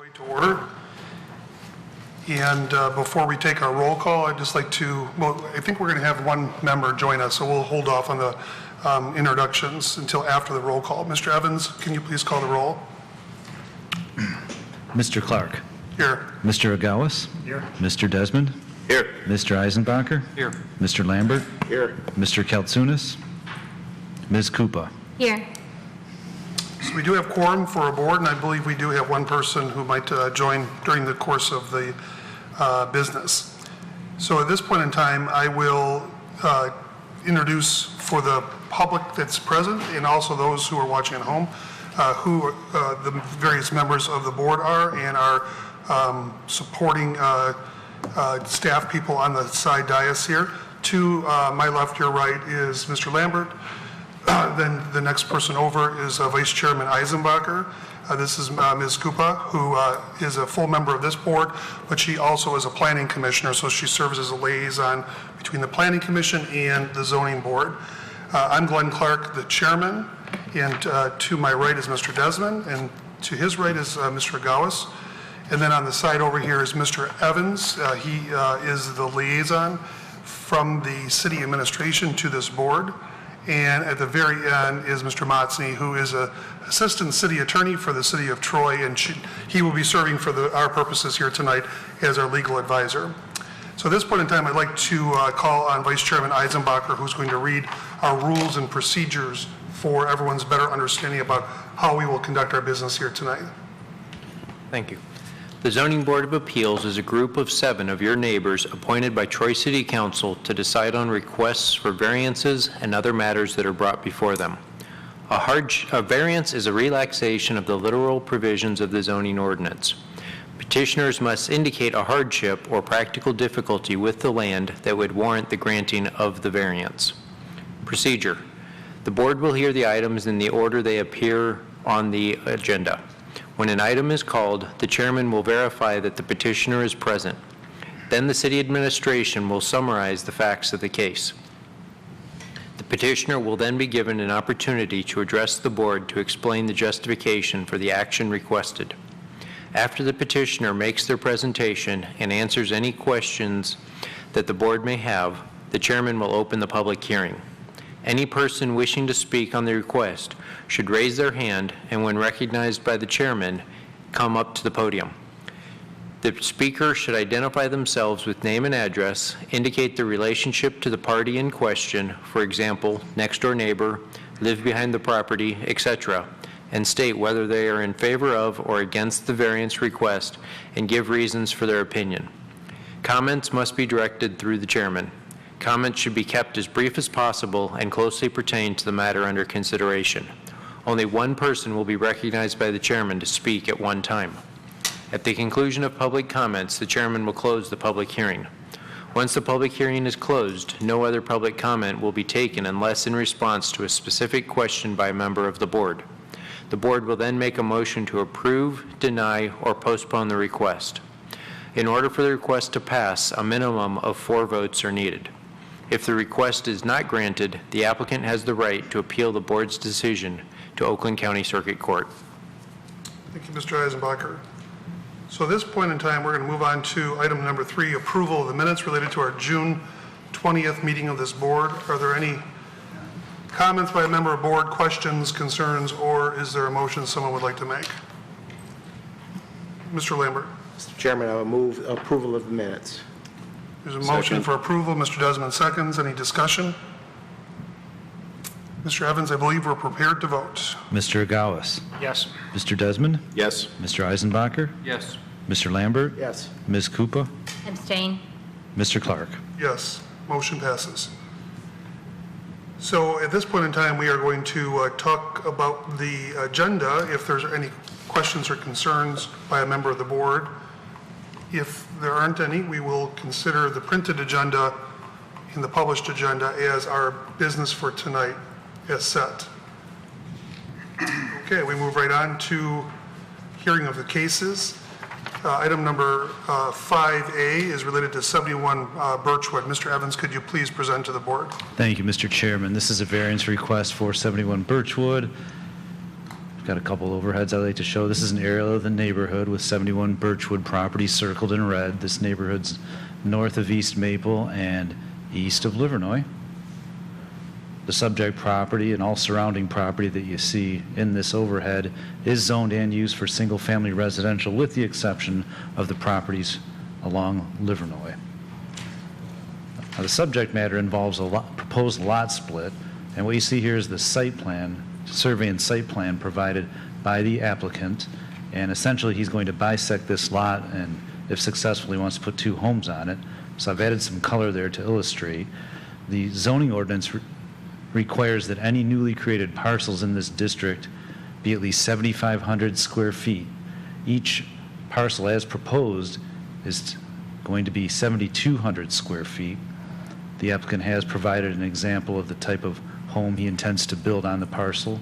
To order. And before we take our roll call, I'd just like to, well, I think we're going to have one member join us, so we'll hold off on the introductions until after the roll call. Mr. Evans, can you please call the roll? Mr. Clark. Here. Mr. Agawas. Here. Mr. Desmond. Here. Mr. Eisenbacher. Here. Mr. Lambert. Here. Mr. Kaltsunis. Ms. Koopa. Here. So we do have quorum for a board, and I believe we do have one person who might join during the course of the business. So at this point in time, I will introduce for the public that's present and also those who are watching at home who the various members of the board are and our supporting staff people on the side dais here. To my left, your right is Mr. Lambert. Then the next person over is Vice Chairman Eisenbacher. This is Ms. Koopa, who is a full member of this board, but she also is a planning commissioner, so she serves as a liaison between the planning commission and the zoning board. I'm Glenn Clark, the chairman, and to my right is Mr. Desmond, and to his right is Mr. Agawas. And then on the side over here is Mr. Evans. He is the liaison from the city administration to this board. And at the very end is Mr. Motzny, who is an assistant city attorney for the city of Troy, and he will be serving for our purposes here tonight as our legal advisor. So at this point in time, I'd like to call on Vice Chairman Eisenbacher, who's going to read our rules and procedures for everyone's better understanding about how we will conduct our business here tonight. Thank you. The Zoning Board of Appeals is a group of 7 of your neighbors appointed by Troy City Council to decide on requests for variances and other matters that are brought before them. A variance is a relaxation of the literal provisions of the zoning ordinance. Petitioners must indicate a hardship or practical difficulty with the land that would warrant the granting of the variance. Procedure. The board will hear the items in the order they appear on the agenda. When an item is called, the chairman will verify that the petitioner is present. Then the city administration will summarize the facts of the case. The petitioner will then be given an opportunity to address the board to explain the justification for the action requested. After the petitioner makes their presentation and answers any questions that the board may have, the chairman will open the public hearing. Any person wishing to speak on the request should raise their hand and, when recognized by the chairman, come up to the podium. The speaker should identify themselves with name and address, indicate their relationship to the party in question, for example, next door neighbor, live behind the property, etc., and state whether they are in favor of or against the variance request and give reasons for their opinion. Comments must be directed through the chairman. Comments should be kept as brief as possible and closely pertain to the matter under consideration. Only one person will be recognized by the chairman to speak at one time. At the conclusion of public comments, the chairman will close the public hearing. Once the public hearing is closed, no other public comment will be taken unless in response to a specific question by a member of the board. The board will then make a motion to approve, deny, or postpone the request. In order for the request to pass, a minimum of 4 votes are needed. If the request is not granted, the applicant has the right to appeal the board's decision to Oakland County Circuit Court. Thank you, Mr. Eisenbacher. So at this point in time, we're going to move on to item number 3, approval of the minutes related to our June 20th meeting of this board. Are there any comments by a member of board, questions, concerns, or is there a motion someone would like to make? Mr. Lambert. Mr. Chairman, I will move approval of the minutes. There's a motion for approval. Mr. Desmond seconds. Any discussion? Mr. Evans, I believe we're prepared to vote. Mr. Agawas. Yes. Mr. Desmond. Yes. Mr. Eisenbacher. Yes. Mr. Lambert. Yes. Ms. Koopa. Abstain. Mr. Clark. Yes, motion passes. So at this point in time, we are going to talk about the agenda. If there's any questions or concerns by a member of the board, if there aren't any, we will consider the printed agenda and the published agenda as our business for tonight as set. Okay, we move right on to hearing of the cases. Item number 5A is related to 71 Birchwood. Mr. Evans, could you please present to the board? Thank you, Mr. Chairman. This is a variance request for 71 Birchwood. got a couple overheads I'd like to show. This is an aerial of the neighborhood with 71 Birchwood properties circled in red. This neighborhood's north of East Maple and east of Livernois. The subject property and all surrounding property that you see in this overhead is zoned and used for single-family residential with the exception of the properties along Livernois. Now, the subject matter involves a proposed lot split, and what you see here is the site plan, survey and site plan provided by the applicant, and essentially he's going to bisect this lot and if successful he wants to put 2 homes on it. So I've added some color there to illustrate. The zoning ordinance requires that any newly created parcels in this district be at least 7,500 square feet. Each parcel as proposed is going to be 7,200 square feet. The applicant has provided an example of the type of home he intends to build on the parcel.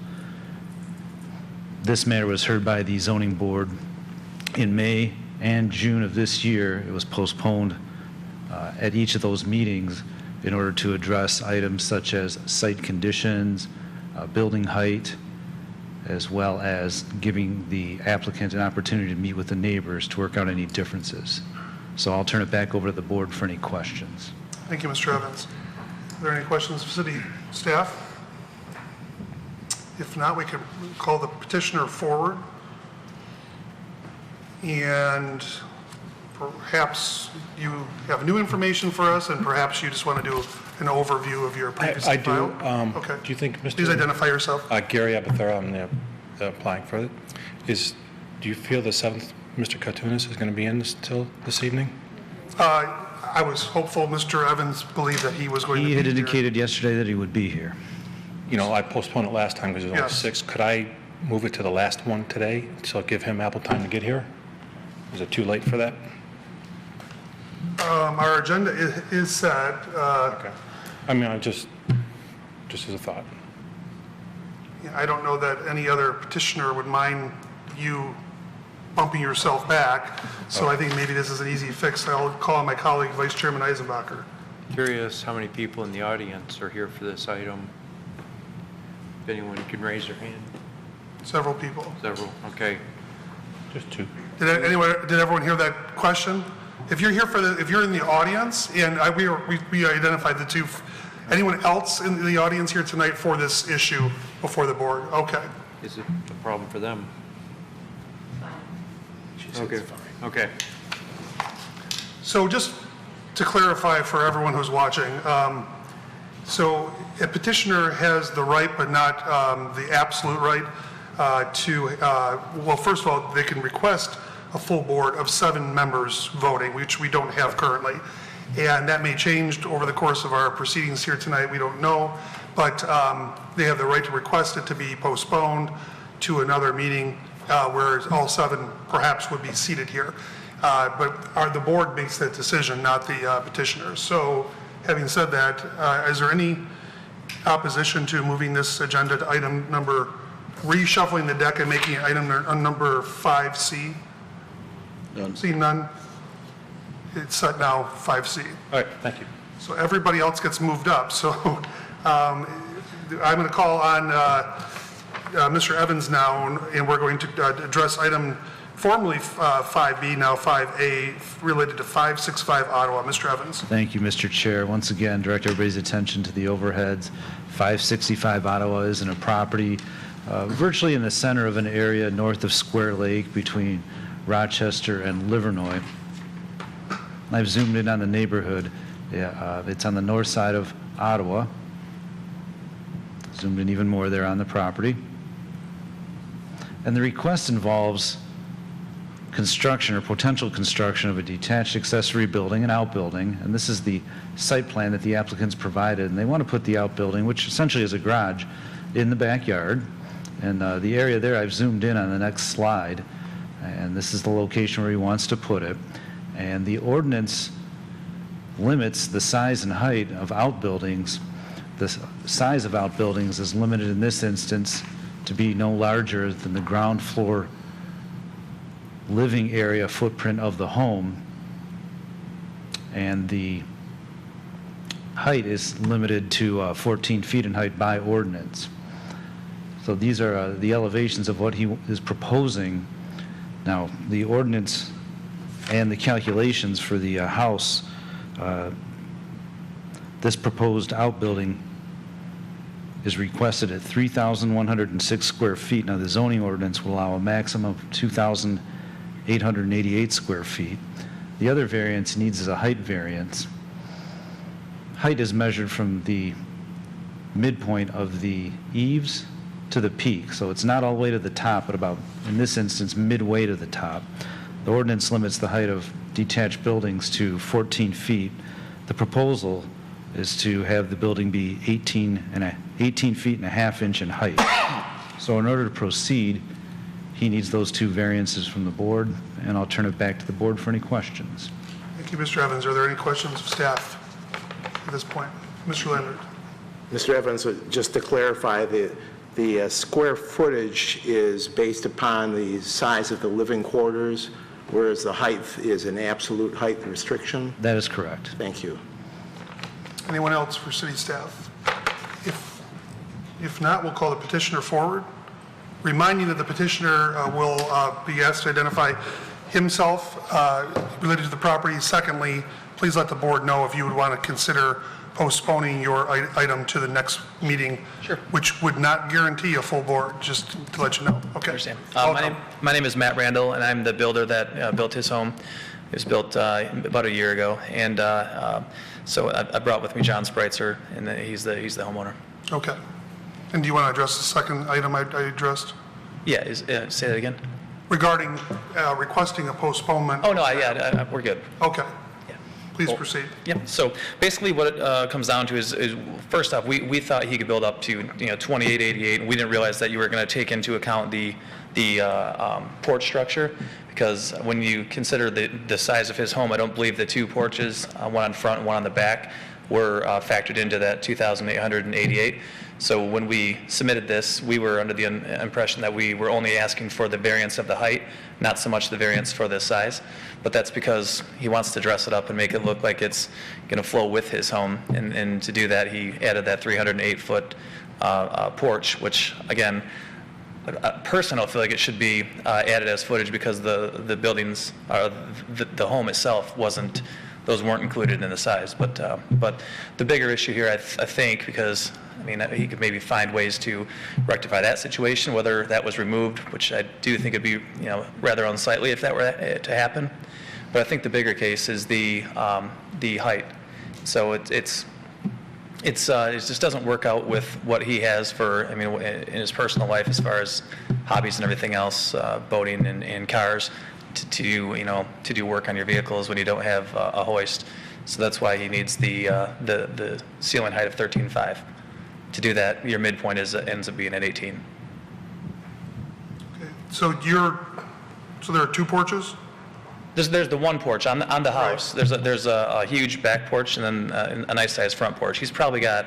This matter was heard by the zoning board in May and June of this year. It was postponed at each of those meetings in order to address items such as site conditions, building height, as well as giving the applicant an opportunity to meet with the neighbors to work out any differences. So I'll turn it back over to the board for any questions. Thank you, Mr. Evans. Are there any questions of city staff? If not, we can call the petitioner forward. And perhaps you have new information for us, and perhaps you just want to do an overview of your previous I do. file. Okay. Do you think, Mr. Please identify yourself. Gary Abathura, I'm applying for it. Do you feel the 7th, Mr. Katunis, is going to be in till this evening? I was hopeful Mr. Evans believed that he was going to be He had here. indicated yesterday that he would be here. You know, I postponed it last time because it was only Yes. 6. Could I move it to the last one today, so give him ample time to get here? Is it too late for that? Our agenda is set. Okay. I mean, just as a thought. I don't know that any other petitioner would mind you bumping yourself back, so I think maybe this is an easy fix. I'll call my colleague, Vice Chairman Eisenbacher. Curious how many people in the audience are here for this item? If anyone can raise their hand. Several people. Several, okay. Just 2. Did everyone hear that question? If you're here if you're in the audience, and we identified the 2, anyone else in the audience here tonight for this issue before the board? Okay. Is it a problem for them? Okay. Okay. So just to clarify for everyone who's watching, so a petitioner has the right, but not the absolute right well, first of all, they can request a full board of 7 members voting, which we don't have currently. And that may change over the course of our proceedings here tonight, we don't know. But they have the right to request it to be postponed to another meeting where all 7 perhaps would be seated here. But the board makes that decision, not the petitioners. So having said that, is there any opposition to moving this agenda to item number, reshuffling the deck and making it item number 5C? None. See none? It's set now 5C. All right, thank you. So everybody else gets moved up. So I'm going to call on Mr. Evans now, and we're going to address item formerly 5B, now 5A, related to 565 Ottawa. Mr. Evans. Thank you, Mr. Chair. Once again, direct everybody's attention to the overheads. 565 Ottawa is in a property virtually in the center of an area north of Square Lake between Rochester and Livernois. I've zoomed in on the neighborhood. It's on the north side of Ottawa. Zoomed in even more there on the property. And the request involves construction or potential construction of a detached accessory building, an outbuilding, and this is the site plan that the applicants provided, and they want to put the outbuilding, which essentially is a garage, in the backyard. And the area there I've zoomed in on the next slide, and this is the location where he wants to put it. And the ordinance limits the size and height of outbuildings. The size of outbuildings is limited in this instance to be no larger than the ground floor living area footprint of the home, and the height is limited to 14 feet in height by ordinance. So So these are the elevations of what he is proposing. Now, the ordinance and the calculations for the house, this proposed outbuilding is requested at 3,106 square feet. Now, the zoning ordinance will allow a maximum of 2,888 square feet. The other variance needs is a height variance. Height is measured from the midpoint of the eaves to the peak, so it's not all the way to the top, but about, in this instance, midway to the top. The ordinance limits the height of detached buildings to 14 feet. The proposal is to have the building be 18 feet and a half inch in height. So in order to proceed, he needs those two variances from the board, and I'll turn it back to the board for any questions. Thank you, Mr. Evans. Are there any questions of staff at this point? Mr. Leonard? Mr. Evans, just to clarify, the square footage is based upon the size of the living quarters, whereas the height is an absolute height restriction? That is correct. Thank you. Anyone else for city staff? If not, we'll call the petitioner forward. Reminding that the petitioner will be asked to identify himself related to the property. Secondly, please let the board know if you would want to consider postponing your item to the next meeting. Sure. Which would not guarantee a full board, just to let you know. Okay. Understand. Welcome. My name is Matt Randall, and I'm the builder that built his home. It was built about a year ago, and so I brought with me John Spreitzer, and he's the homeowner. Okay. And do you want to address the second item I addressed? Yeah, say that again. Regarding requesting a postponement? Oh, no, we're good. Okay. Yeah. Please Well, proceed. Yeah, so basically what it comes down to is first off, we thought he could build up to 2888, and we didn't realize that you were going to take into account the porch structure, because when you consider the size of his home, I don't believe the two porches, one on front and one on the back, were factored into that 2,888. So when we submitted this, we were under the impression that we were only asking for the variance of the height, not so much the variance for the size. But that's because he wants to dress it up and make it look like it's going to flow with his home. And to do that, he added that 308-foot porch, which, again, personally, I feel like it should be added as footage because the buildings, the home itself wasn't, those weren't included in the size. But the bigger issue here, I think, because I mean, he could maybe find ways to rectify that situation, whether that was removed, which I do think would be, rather unsightly if that were to happen. But I think the bigger case is the height. So it just doesn't work out with what he has for, I mean, in his personal life as far as hobbies and everything else, boating and cars, to do work on your vehicles when you don't have a hoist. So that's why he needs the ceiling height of 13.5. To do that, your midpoint ends up being at 18. Okay. So there are two porches? There's the one porch on the house. Right. There's a huge back porch and then a nice sized front porch. He's probably got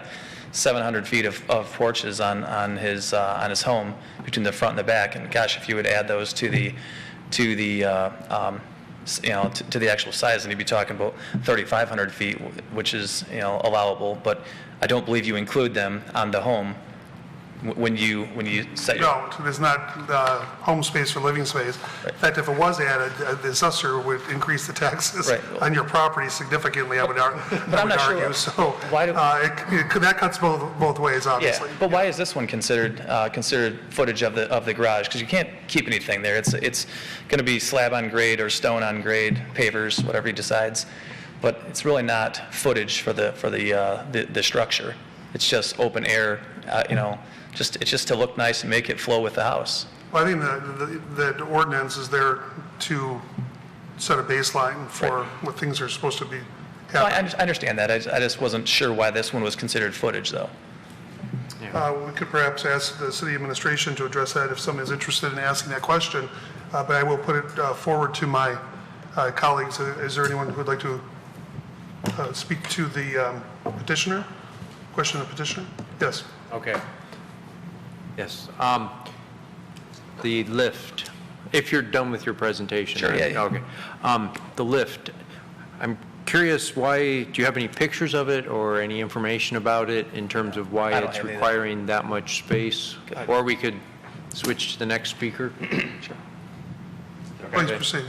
700 feet of porches on his home between the front and the back. And gosh, if you would add those to the actual size, and you'd be talking about 3,500 feet, which is No, allowable. But I don't believe you include them on the home when you set your... it is not home space or living space. Right. In fact, if it was added, the assessor would increase the taxes Right. on your property significantly, I would argue. But I'm not sure. So Why do- that cuts both ways, obviously. Yeah, but why is this one considered footage of the garage? Because you can't keep anything there. It's going to be slab on grade or stone on grade, pavers, whatever he decides. But it's really not footage for the structure. It's just open air, it's just to look nice and make it flow with the house. Well, I think the ordinance is there to set a baseline for what things are supposed to be Well, I happening. understand that. I just wasn't sure why this one was considered footage, though. We could perhaps ask the city administration to address that if someone is interested in asking that question, but I will put it forward to my colleagues. Is there anyone who would like to speak to the petitioner? Question of the petitioner? Yes. Okay. Yes. The lift, if you're done with your presentation. Sure, yeah. Okay. The lift, I'm curious why, do you have any pictures of it or any information about it in terms of why I don't it's have any. requiring that much space? Or we could switch to the next speaker? Please Okay. proceed.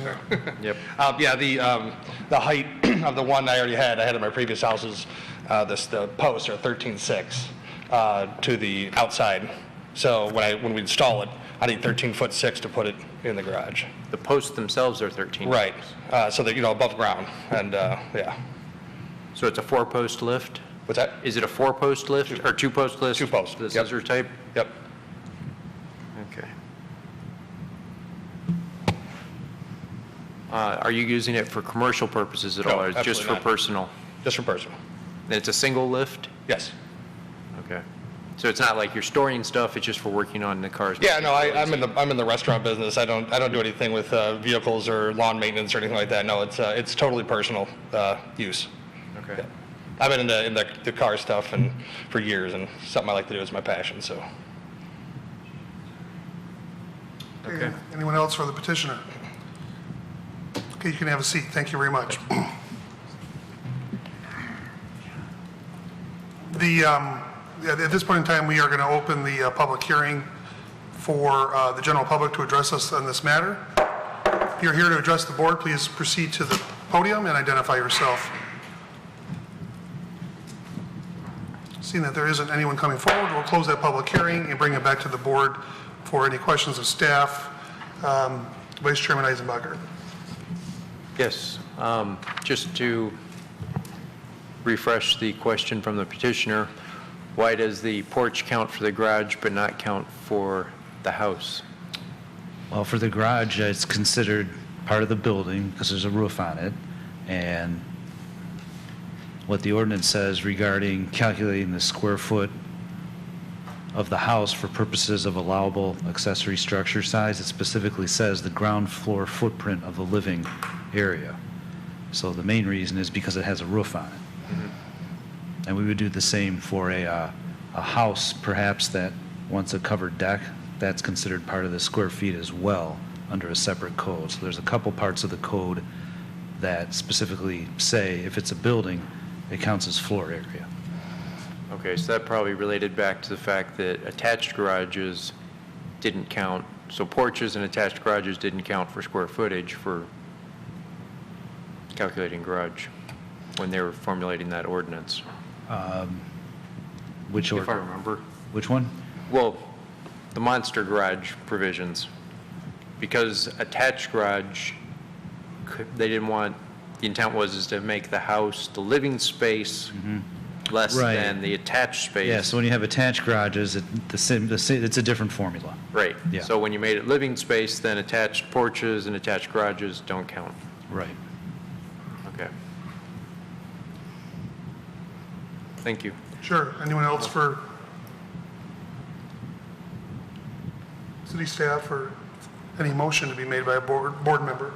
Yep. Yeah, the height of the one I already had, I had at my previous houses, the posts are 13.6 to the outside. So when we install it, I need 13'6" to put it in the garage. The posts themselves are 13. Right, so that, above ground, and, yeah. So it's a 4-post lift? What's that? Is it a 4-post lift or 2-post lift? 2-post, The yep. scissor type? Yep. Okay. Are you using it for commercial purposes at No, all, or is it just for absolutely not. personal? Just for personal. And it's a single lift? Yes. Okay. So it's not like you're storing stuff, it's just for working on the cars? Yeah, no, I'm in the restaurant business. I don't do anything with vehicles or lawn maintenance or anything like that. No, it's totally personal use. Okay. I've been in the car stuff and for years, and something I like to do is my passion. So, Okay. Anyone else for the petitioner? Okay, you can have a seat. Thank you very much. At this point in time, we are going to open the public hearing for the general public to address us on this matter. If you're here to address the board, please proceed to the podium and identify yourself. Seeing that there isn't anyone coming forward, we'll close that public hearing and bring it back to the board for any questions of staff. Vice Chairman Eisenbacher. Yes, just to refresh the question from the petitioner, why does the porch count for the garage but not count for the house? Well, for the garage, it's considered part of the building because there's a roof on it. And what the ordinance says regarding calculating the square foot of the house for purposes of allowable accessory structure size, it specifically says the ground floor footprint of the living area. So the main reason is because it has a roof on it. And we would do the same for a house, perhaps, that wants a covered deck. That's considered part of the square feet as well under a separate code. So there's a couple parts of the code that specifically say if it's a building, it counts as floor area. Okay, so that probably related back to the fact that attached garages didn't count, so porches and attached garages didn't count for square footage for calculating garage when they were formulating that ordinance, Which if I order? remember. Which one? Well, the monster garage provisions, because attached garage, they didn't want, the intent was to make the house, the living space less Right. than the attached space. Yeah, so when you have attached garages, it's a different formula. Right. Yeah. So when you made it living space, then attached porches and attached garages don't count. Right. Okay. Thank you. Sure. Anyone else for city staff or any motion to be made by a board member?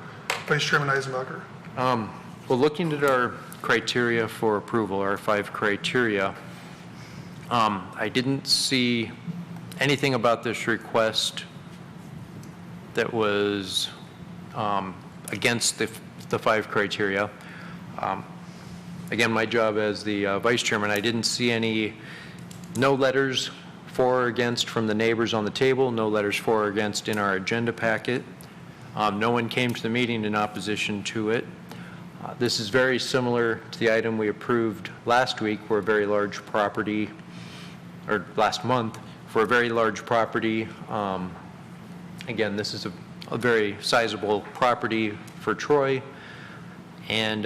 Vice Chairman Eisenbacher. Well, looking at our criteria for approval, our 5 criteria, I didn't see anything about this request that was against the 5 criteria. Again, my job as the vice chairman, I didn't see no letters for or against from the neighbors on the table, no letters for or against in our agenda packet. No one came to the meeting in opposition to it. This is very similar to the item we approved last week for a very large property, or last month, for a very large property. Again, this is a very sizable property for Troy, and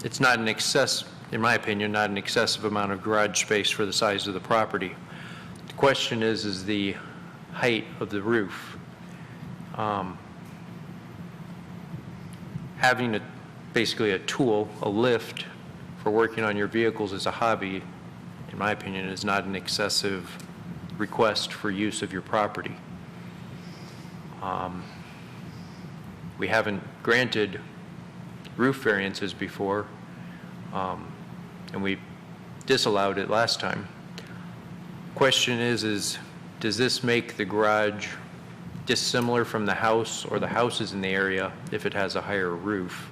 it's not an excess, in my opinion, not an excessive amount of garage space for the size of the property. The question is the height of the roof. Having basically a tool, a lift, for working on your vehicles as a hobby, in my opinion, is not an excessive request for use of your property. We haven't granted roof variances before, and we disallowed it last time. Question is does this make the garage dissimilar from the house or the houses in the area if it has a higher roof?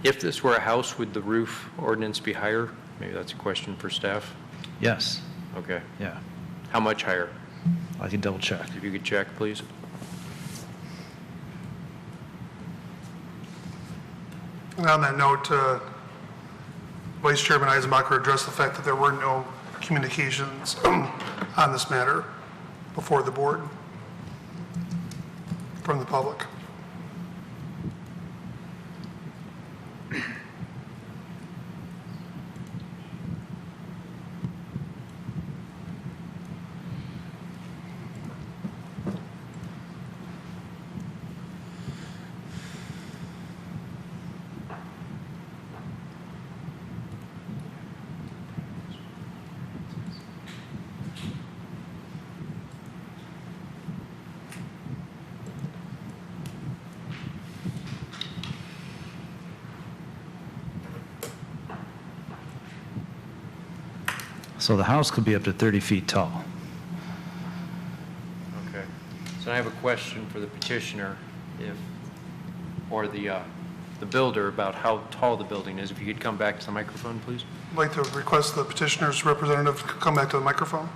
If this were a house, would the roof ordinance be higher? Maybe that's a question for staff. Yes, Okay. yeah. How much higher? I can double check. If you could check, please. And on that note, Vice Chairman Eisenbacher addressed the fact that there were no communications on this matter before the board from the public. So the house could be up to 30 feet tall. Okay. So I have a question for the petitioner, or the builder, about how tall the building is. If you could come back to the microphone, please. I'd like to request the petitioner's representative to come back to the microphone.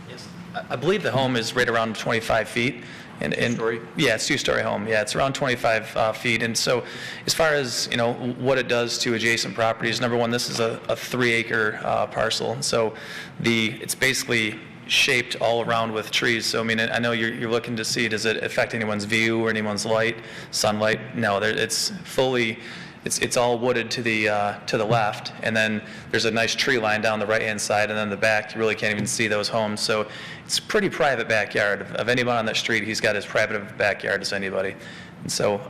Yes. I believe the home is right around 25 feet. And Two-story? Yeah, it's two-story home. Yeah, it's around 25 feet. And so as far as, what it does to adjacent properties, number one, this is a 3-acre parcel. And so it's basically shaped all around with trees. So, I mean, I know you're looking to see, does it affect anyone's view or anyone's sunlight? No, it's fully, it's all wooded to the left, and then there's a nice tree line down the right-hand side, and then the back, you really can't even see those homes. So it's a pretty private backyard. Of anyone on that street, he's got as private of a backyard as anybody. And so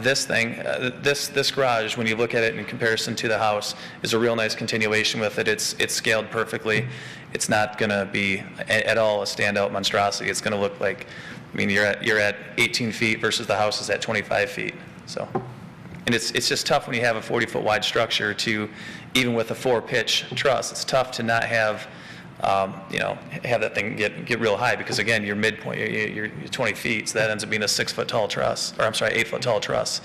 this garage, when you look at it in comparison to the house, is a real nice continuation with it. It's scaled perfectly. It's not going to be at all a standout monstrosity. It's going to look like, I mean, you're at 18 feet versus the house is at 25 feet. So, and it's just tough when you have a 40-foot wide structure to, even with a 4-pitch truss, it's tough to not have, have that thing get real high, because again, your midpoint, you're 20 feet, so that ends up being a 6-foot tall truss, or I'm sorry, 8-foot tall truss.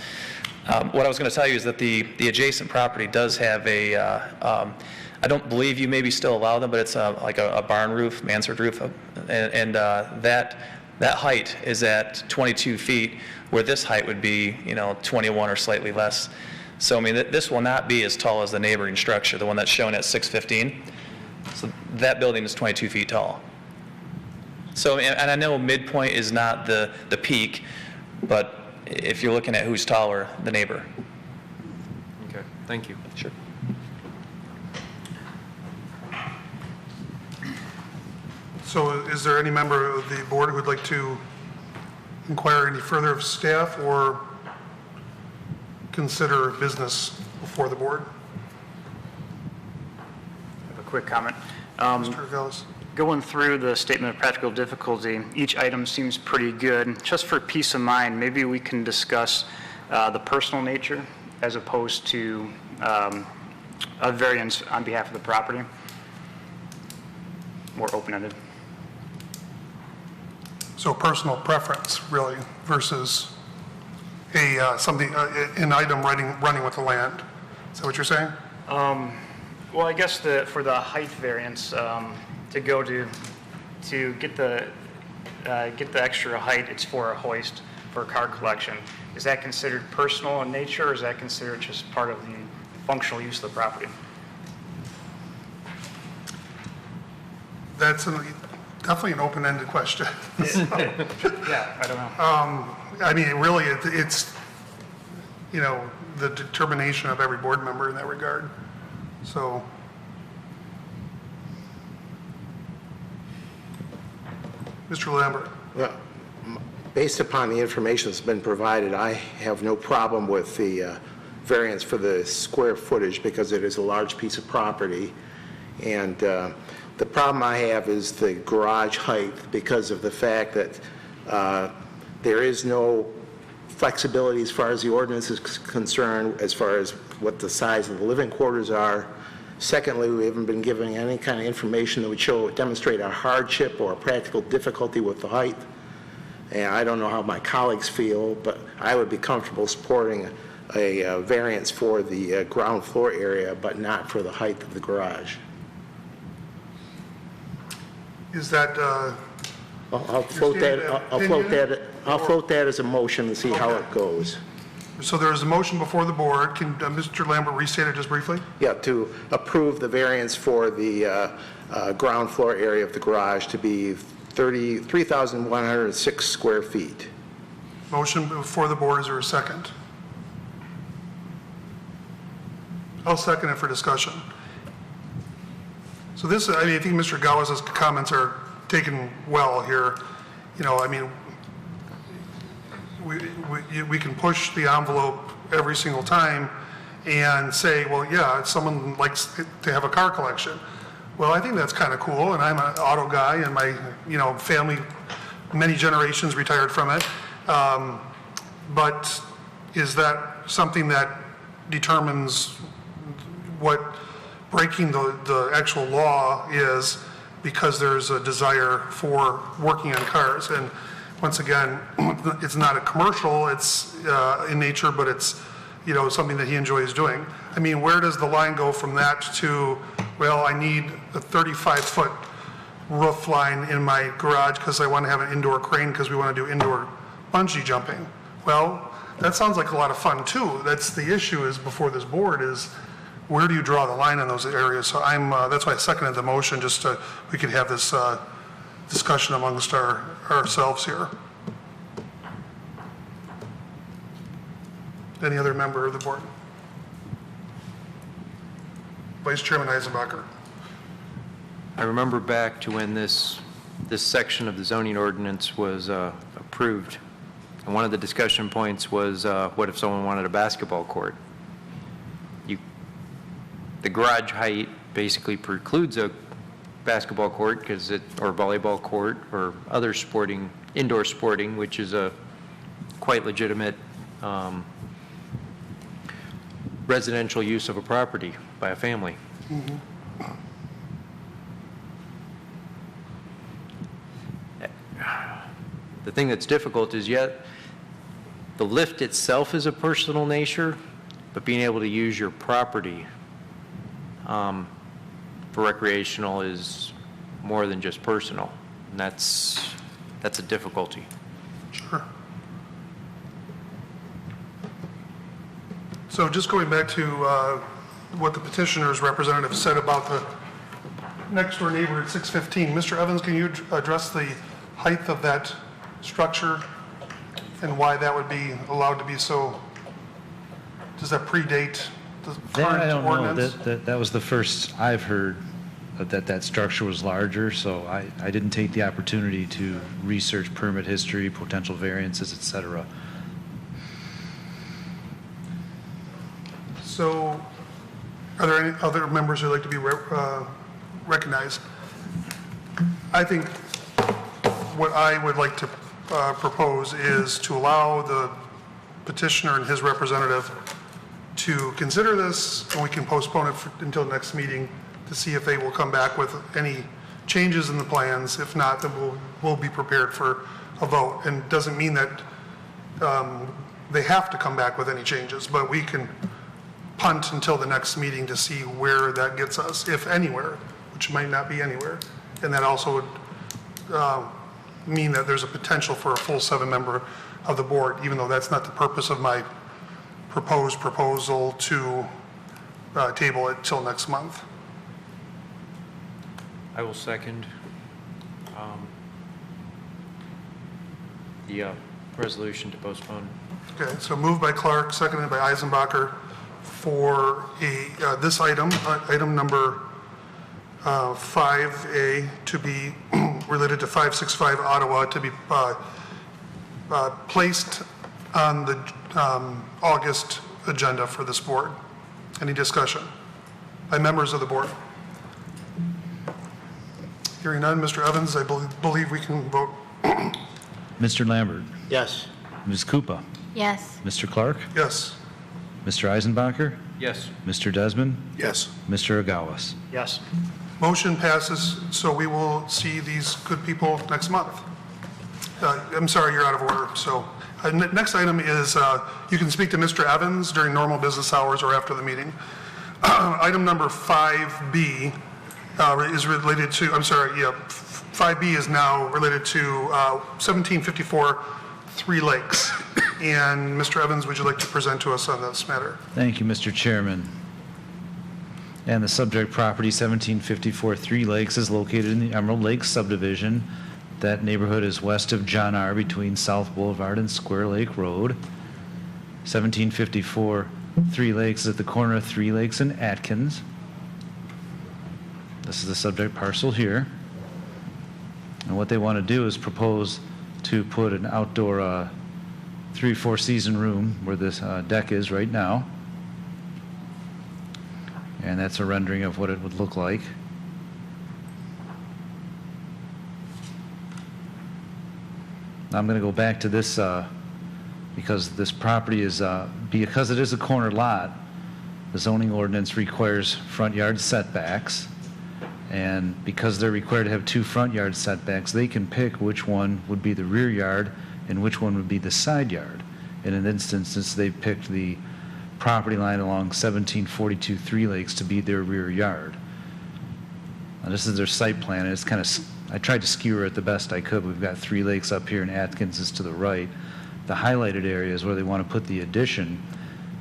What I was going to tell you is that the adjacent property does have I don't believe you maybe still allow them, but it's like a barn roof, mansard roof, and that height is at 22 feet, where this height would be, 21 or slightly less. So, I mean, this will not be as tall as the neighboring structure, the one that's shown at 615. So that building is 22 feet tall. So, and I know midpoint is not the peak, but if you're looking at who's taller, the neighbor. Okay, thank you. Sure. So is there any member of the board who would like to inquire any further of staff or consider business before the board? A quick comment. Mr. Gillis? Going through the statement of practical difficulty, each item seems pretty good. Just for peace of mind, maybe we can discuss the personal nature as opposed to a variance on behalf of the property. More open-ended. So personal preference, really, versus an item running with the land. Is that what you're saying? Well, I guess for the height variance, to go to get the extra height, it's for a hoist for a car collection. Is that considered personal in nature, or is that considered just part of the functional use of the property? That's definitely an open-ended question. Yeah, I don't know. I mean, really, it's, the determination of every board member in that regard. So, Mr. Lambert. Well, based upon the information that's been provided, I have no problem with the variance for the square footage, because it is a large piece of property. And the problem I have is the garage height, because of the fact that there is no flexibility as far as the ordinance is concerned, as far as what the size of the living quarters are. Secondly, we haven't been given any kind of information that would demonstrate a hardship or a practical difficulty with the height. And I don't know how my colleagues feel, but I would be comfortable supporting a variance for the ground floor area, but not for the height of the garage. Is that, I'll float that, I'll float that as a motion and see how it goes. so there is a motion before the board. Can Mr. Lambert restate it just briefly? Yeah, to approve the variance for the ground floor area of the garage to be 3,106 square feet. Motion before the board, is there a second? I'll second it for discussion. So this, I mean, I think Mr. Gawas's comments are taken well here. You know, I mean, we can push the envelope every single time and say, well, yeah, someone likes to have a car collection. Well, I think that's kind of cool, and I'm an auto guy, and my, you know, family, many generations retired from it. But is that something that determines what breaking the actual law is, because there's a desire for working on cars? And once again, it's not a commercial, it's in nature, but it's, you know, something that he enjoys doing. I mean, where does the line go from that to, well, I need a 35-foot roof line in my garage because I want to have an indoor crane because we want to do indoor bungee jumping? Well, that sounds like a lot of fun too. That's the issue is before this board is, where do you draw the line in those areas? So that's why I seconded the motion, just so we could have this discussion amongst ourselves here. Any other member of the board? Vice Chairman Eisenbacher. I remember back to when this section of the zoning ordinance was approved, and one of the discussion points was, what if someone wanted a basketball court? The garage height basically precludes a basketball court or volleyball court or other sporting, indoor sporting, which is a quite legitimate residential use of a property by a family. The thing that's difficult is yet the lift itself is a personal nature, but being able to use your property for recreational is more than just personal, and that's a difficulty. Sure. So just going back to what the petitioner's representative said about the next door neighbor at 615, Mr. Evans, can you address the height of that structure and why that would be allowed to be so? Does that predate the current I don't ordinance? know. That was the first I've heard that structure was larger, so I didn't take the opportunity to research permit history, potential variances, et cetera. So are there any other members who'd like to be recognized? I think what I would like to propose is to allow the petitioner and his representative to consider this, and we can postpone it until next meeting to see if they will come back with any changes in the plans. If not, then we'll be prepared for a vote. And it doesn't mean that they have to come back with any changes, but we can punt until the next meeting to see where that gets us, if anywhere, which might not be anywhere. And that also would mean that there's a potential for a full 7-member of the board, even though that's not the purpose of my proposal to table it till next month. I will second the resolution to postpone. Okay, so moved by Clark, seconded by Eisenbacher for this item, item number 5A, to be related to 565 Ottawa, to be placed on the August agenda for this board. Any discussion by members of the board? Hearing none, Mr. Evans, I believe we can vote. Mr. Lambert, Yes. Ms. Koopa, Yes. Mr. Clark, Yes. Mr. Eisenbacher, Yes. Mr. Desmond, Yes. Mr. Agawas. Yes. Motion passes, so we will see these good people next month. I'm sorry, you're out of order. So next item is you can speak to Mr. Evans during normal business hours or after the meeting. Item number 5B is related to, 5B is now related to 1754 Three Lakes. And Mr. Evans, would you like to present to us on this matter? Thank you, Mr. Chairman. And the subject property, 1754 Three Lakes, is located in the Emerald Lake subdivision. That neighborhood is west of John R. between South Boulevard and Square Lake Road. 1754 Three Lakes is at the corner of Three Lakes and Atkins. This is the subject parcel here. And what they want to do is propose to put an outdoor 3-4 season room where this deck is right now. And that's a rendering of what it would look like. Now I'm going to go back to this because this property is, because it is a corner lot, the zoning ordinance requires front yard setbacks. And because they're required to have 2 front yard setbacks, they can pick which one would be the rear yard and which one would be the side yard. In an instance, since they picked the property line along 1742 Three Lakes to be their rear yard. Now, this is their site plan, and it's kind of, I tried to skewer it the best I could. We've got Three Lakes up here and Atkins is to the right. The highlighted area is where they want to put the addition,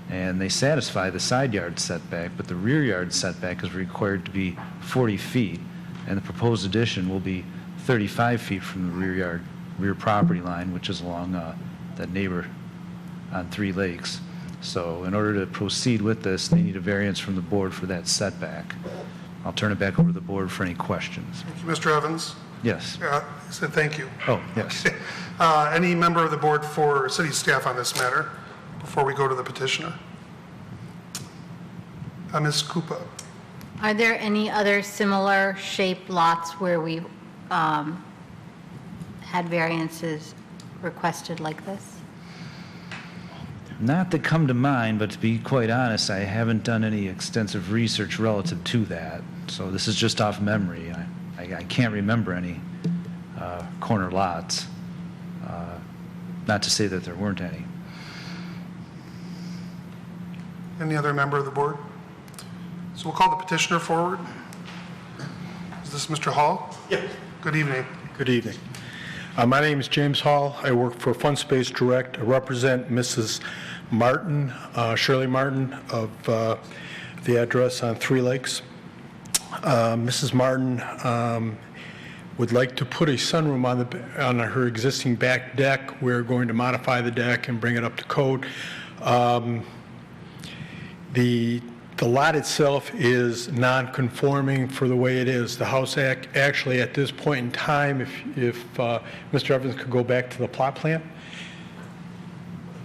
and they satisfy the side yard setback, but the rear yard setback is required to be 40 feet, and the proposed addition will be 35 feet from the rear property line, which is along that neighbor on Three Lakes. So in order to proceed with this, they need a variance from the board for that setback. I'll turn it back over to the board for any questions. Thank you, Mr. Evans. Yes. I said thank you. Oh, yes. Any member of the board for city staff on this matter before we go to the petitioner? Ms. Koopa. Are there any other similar shaped lots where we had variances requested like this? Not that come to mind, but to be quite honest, I haven't done any extensive research relative to that. So this is just off memory. I can't remember any corner lots. Not to say that there weren't any. Any other member of the board? So we'll call the petitioner forward. Is this Mr. Hall? Yes. Good evening. Good evening. My name is James Hall. I work for Fund Space Direct. I represent Mrs. Martin, Shirley Martin, of the address on Three Lakes. Mrs. Martin would like to put a sunroom on her existing back deck. We're going to modify the deck and bring it up to code. The lot itself is non-conforming for the way it is. The house actually, at this point in time, if Mr. Evans could go back to the plot plan,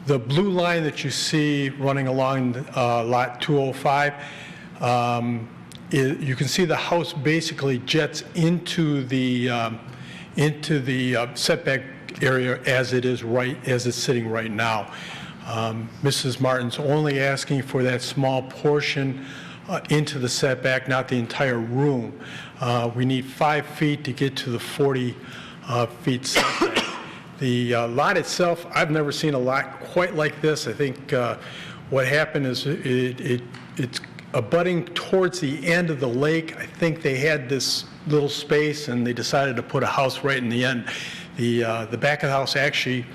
the blue line that you see running along lot 205, you can see the house basically jets into the setback area as it's sitting right now. Mrs. Martin's only asking for that small portion into the setback, not the entire room. We need 5 feet to get to the 40 feet setback. The lot itself, I've never seen a lot quite like this. I think what happened is it's abutting towards the end of the lake. I think they had this little space and they decided to put a house right in the end. The back of the house actually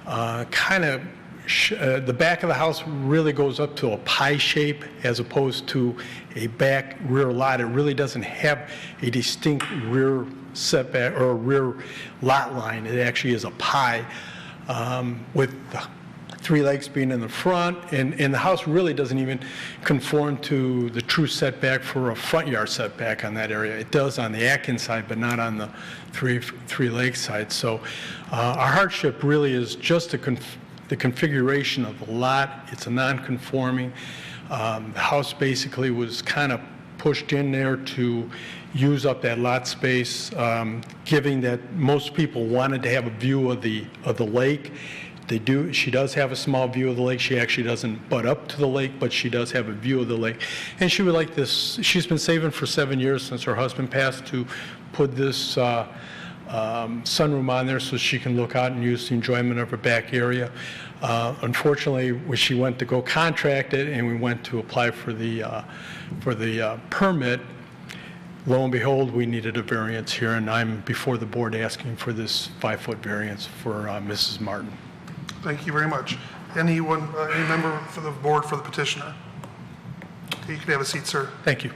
the back of the house really goes up to a pie shape as opposed to a back rear lot. It really doesn't have a distinct rear setback or a rear lot line. It actually is a pie with the Three Lakes being in the front, and the house really doesn't even conform to the true setback for a front yard setback on that area. It does on the Atkins side, but not on the Three Lakes side. So our hardship really is just the configuration of the lot. It's a non-conforming. The house basically was kind of pushed in there to use up that lot space, given that most people wanted to have a view of the lake. They do. She does have a small view of the lake. She actually doesn't butt up to the lake, but she does have a view of the lake. And she would like this. She's been saving for 7 years since her husband passed to put this sunroom on there so she can look out and use the enjoyment of her back area. Unfortunately, when she went to go contract it and we went to apply for the permit, lo and behold, we needed a variance here, and I'm before the board asking for this 5-foot variance for Mrs. Martin. Thank you very much. Anyone, any member for the board for the petitioner? Okay, you can have a seat, sir. Thank you.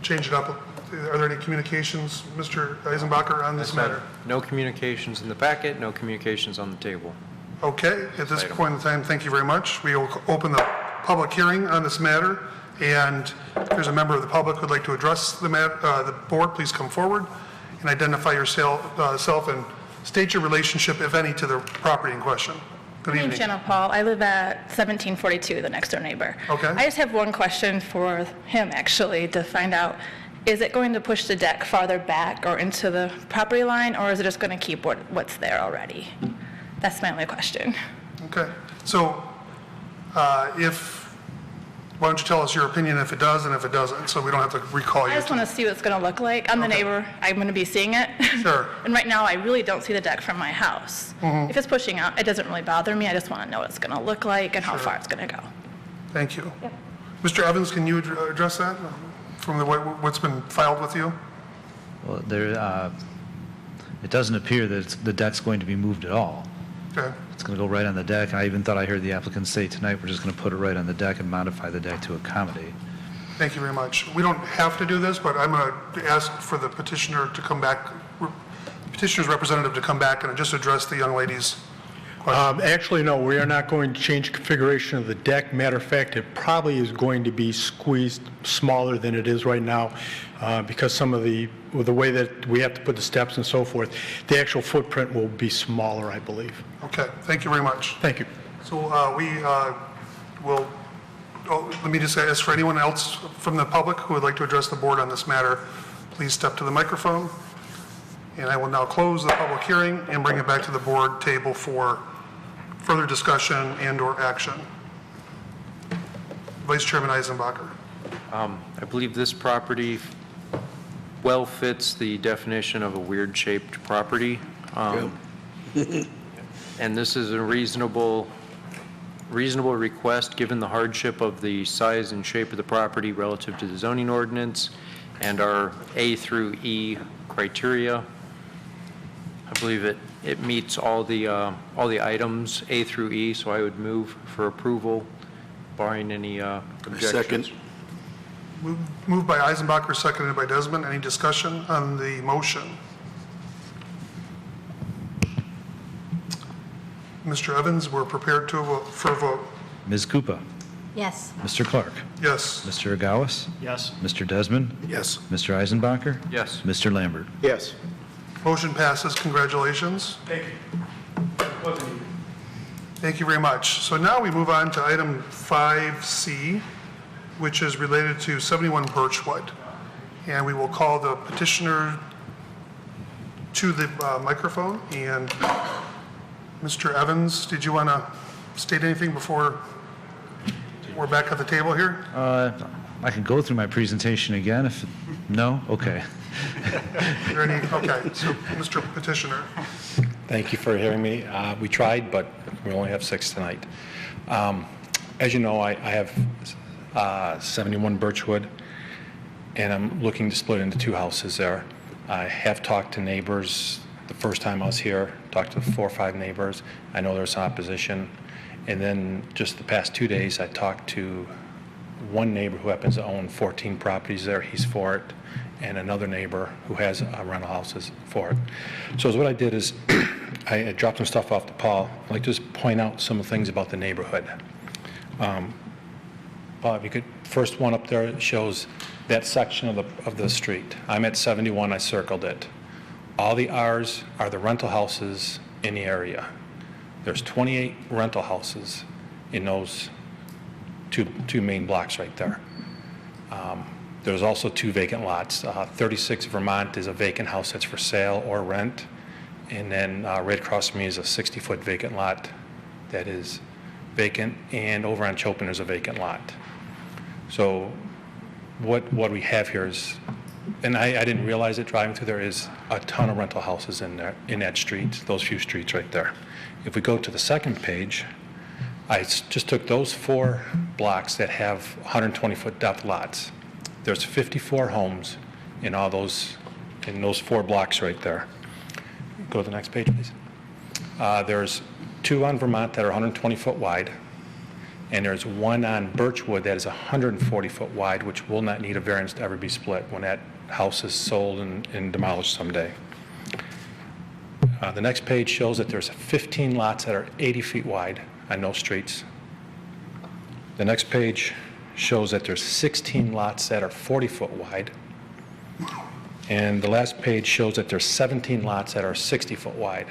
Change it up. Are there any communications, Mr. Eisenbacher, on this matter? No communications in the packet, no communications on the table. Okay, at this Item. point in time, thank you very much. We will open the public hearing on this matter, and if there's a member of the public who would like to address the board, please come forward and identify yourself and state your relationship, if any, to the property in question. Good My name's evening. Jenna Paul. I live at 1742, the next door neighbor. Okay. I just have one question for him, actually, to find out, is it going to push the deck farther back or into the property line, or is it just going to keep what's there already? That's my only question. Okay, so why don't you tell us your opinion if it does and if it doesn't, so we don't have to recall you. I just want to see what it's going to look like. I'm the neighbor. I'm going to be seeing it. Sure. And right now, I really don't see the deck from my house. If it's pushing out, it doesn't really bother me. I just want to know what it's going to look like and how far it's going to go. Thank you. Mr. Evans, can you address that from what's been filed with you? Well, it doesn't appear that the deck's going to be moved at all. Okay. It's going to go right on the deck. I even thought I heard the applicant say tonight, we're just going to put it right on the deck and modify the deck to accommodate. Thank you very much. We don't have to do this, but I'm going to ask for the petitioner to come back, petitioner's representative to come back and just address the young lady's question. Actually, no, we are not going to change configuration of the deck. Matter of fact, it probably is going to be squeezed smaller than it is right now because some of the way that we have to put the steps and so forth, the actual footprint will be smaller, I believe. Okay, thank you very much. Thank you. So we will, let me just ask for anyone else from the public who would like to address the board on this matter, please step to the microphone. And I will now close the public hearing and bring it back to the board table for further discussion and/or action. Vice Chairman Eisenbacher. I believe this property well fits the definition of a weird-shaped property. And this is a reasonable request, given the hardship of the size and shape of the property relative to the zoning ordinance and our A through E criteria. I believe it meets all the items A through E, so I would move for approval, barring any objections. Second. Moved by Eisenbacher, seconded by Desmond. Any discussion on the motion? Mr. Evans, we're prepared to vote for a vote. Ms. Koopa? Yes. Mr. Clark? Yes. Mr. Agawas? Yes. Mr. Desmond? Yes. Mr. Eisenbacher? Yes. Mr. Lambert? Yes. Motion passes. Congratulations. Thank you. Thank you very much. So now we move on to item 5C, which is related to 71 Birchwood. And we will call the petitioner to the microphone. And Mr. Evans, did you want to state anything before we're back at the table here? I can go through my presentation again if, no? Okay. Is there any, okay, so Mr. Petitioner. Thank you for hearing me. We tried, but we only have 6 tonight. As you know, I have 71 Birchwood, and I'm looking to split into 2 houses there. I have talked to neighbors the first time I was here, talked to 4 or 5 neighbors. I know there's some opposition. And then just the past 2 days, I talked to one neighbor who happens to own 14 properties there. He's for it. And another neighbor who has rental houses for it. So what I did is I dropped some stuff off to Paul. I'd like to just point out some things about the neighborhood. Paul, if you could, first one up there shows that section of the street. I'm at 71, I circled it. All the R's are the rental houses in the area. There's 28 rental houses in those two main blocks right there. There's also 2 vacant lots. 36 Vermont is a vacant house that's for sale or rent. And then right across from me is a 60-foot vacant lot that is vacant. And over on Chopin there's a vacant lot. So what we have here is and I didn't realize it driving through, there is a ton of rental houses in there, in that street, those few streets right there. If we go to the second page, just took those 4 blocks that have 120-foot depth lots. There's 54 homes in all those, in those 4 blocks right there. Go to the next page, please. There's 2 on Vermont that are 120-foot wide, and there's 1 on Birchwood that is 140-foot wide, which will not need a variance to ever be split when that house is sold and demolished someday. The next page shows that there's 15 lots that are 80 feet wide on those streets. The next page shows that there's 16 lots that are 40-foot wide. And the last page shows that there's 17 lots that are 60-foot wide.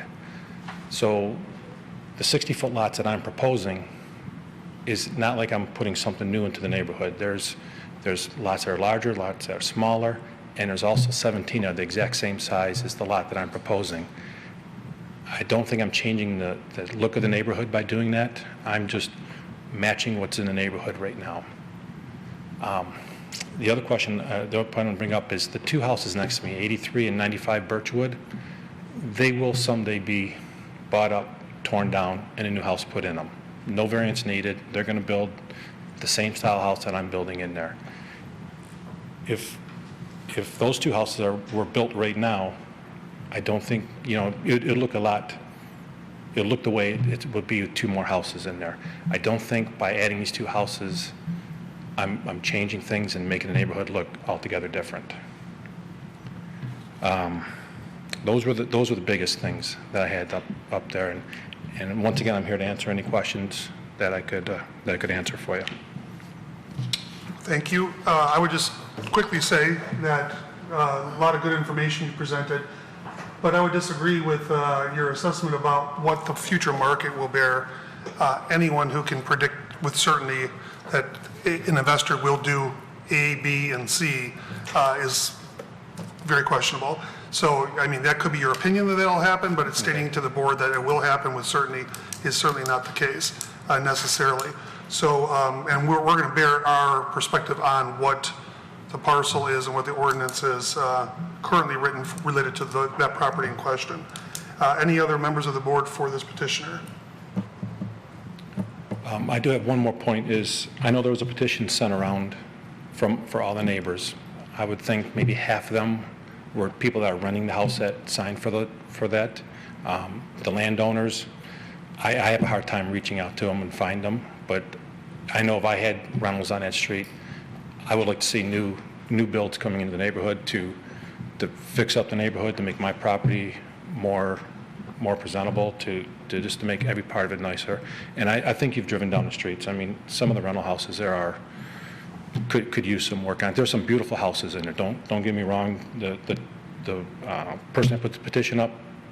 So the 60-foot lots that I'm proposing is not like I'm putting something new into the neighborhood. There's lots that are larger, lots that are smaller, and there's also 17 of the exact same size as the lot that I'm proposing. I don't think I'm changing the look of the neighborhood by doing that. I'm just matching what's in the neighborhood right now. The other question, the other point I'm going to bring up is the 2 houses next to me, 83 and 95 Birchwood. They will someday be bought up, torn down, and a new house put in them. No variance needed. They're going to build the same style house that I'm building in there. If those 2 houses were built right now, I don't think, it'll look it'll look the way it would be with 2 more houses in there. I don't think by adding these 2 houses, I'm changing things and making the neighborhood look altogether different. Those were the biggest things that I had up there. And once again, I'm here to answer any questions that I could answer for you. Thank you. I would just quickly say that a lot of good information you presented, but I would disagree with your assessment about what the future market will bear. Anyone who can predict with certainty that an investor will do A, B, and C is very questionable. So, I mean, that could be your opinion that that'll happen, but it's stating to the board that it will happen with certainty is certainly not the case necessarily. So, and we're going to bear our perspective on what the parcel is and what the ordinance is currently written related to that property in question. Any other members of the board for this petitioner? I do have one more point is, I know there was a petition sent around for all the neighbors. I would think maybe half of them were people that are renting the house that signed for that. The landowners, I have a hard time reaching out to them and find them, but I know if I had rentals on that street, I would like to see new builds coming into the neighborhood to fix up the neighborhood, to make my property more presentable, to make every part of it nicer. And I think you've driven down the streets. I mean, some of the rental houses there could use some work on it. There's some beautiful houses in there. Don't get me wrong. The person that put the petition up,